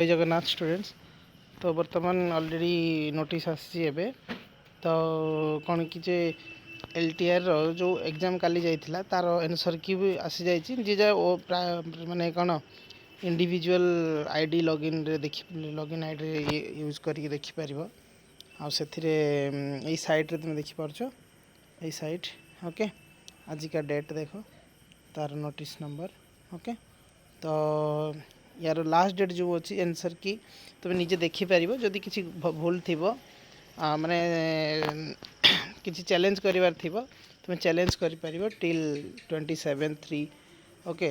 जय जगन्नाथ स्टूडेंट्स। तो बर्तमान ऑलरेडी नोटिस आसी एबे तो कौन कि एल टी आर जो एग्जाम काली जाइथिला तार आंसर की भी आसी जाइछि जे जा ओ माने कौन इंडिविजुअल आईडी लॉगिन रे देखि लॉगिन आईडी रे यूज करके देखि परिबो आ सेथिरे एई साइट रे तुम देखि परछो एई साइट। ओके आज का डेट देखो तार नोटिस नंबर। ओके तो यार लास्ट डेट जो अच्छी आंसर की तुम निजे देखिपर जदि किसी भूल थी माने किसी चैलेंज करार थी तुम चैलेंज कर टिल 27/3 ओके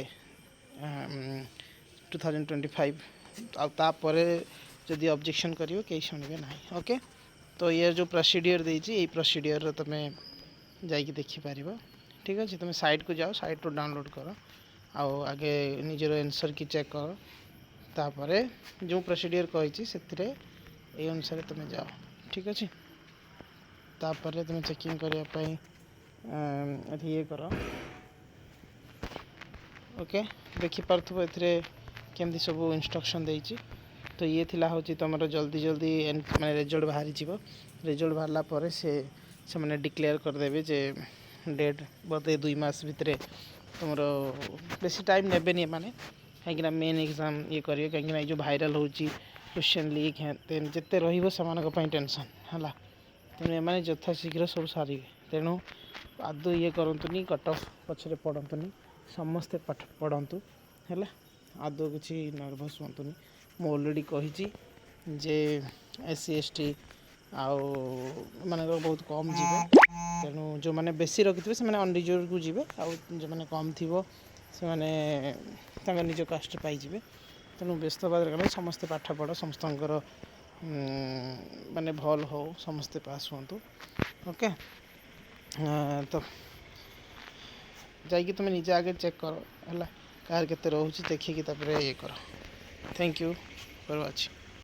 2025 आपर जदि ऑब्जेक्शन करियो कहीं शुणवे ना। ओके तो ये जो प्रोसीडियर देती ये प्रोसीडियर तुम जाकि देखिपर। ठीक अच्छे तुम साइट को जाओ साइट रू डाउनलोड कर आओ आगे निजर आंसर की चेक कर तापर जो प्रोसीडियर कही से अनुसार तुम जाओ। ठीक अच्छे तापर तुम चेकिंग करने ये कर। ओके देखिपु एमती सब इंस्ट्रक्शन देती। तो ये थिला हूँ तुम जल्दी जल्दी माने रिजल्ट बाहरी रिजल्ट बाहरला पर से मैंने डिक्लेयर करदेवे जे डेट बोधे 2 मास भितर तुम बेसी टाइम ने माने कहीं मेन एग्जाम ये करेंगे कहीं जो भाइराल हो क्वेश्चन लीक है जिते रही टेंशन है तेणु एम यथाशीघ्र सब सारे तेणु आदौ ये करतुनि कट ऑफ पछरे पड़तुनि समस्ते पाठ पढ़तु है आदौ किसी नर्भस हुंतुनि। मु ऑलरेडी कही जे SC ST आउ मान बहुत कम जीवे तेणु जो मैंने बेसी रखि से अनरिजर्व को जीवे आउ जो मैंने कम थी से मैंने निज कास्ट पाइबे। तेणु व्यस्त हवा दरकार समस्ते पाठ पढ़ समस्त माने भल हो समस्ते पास हूँ। ओके तो जाकि तुम निजे आगे चेक कर है कार के रोचे देखिए ये कर। Thank you for watching.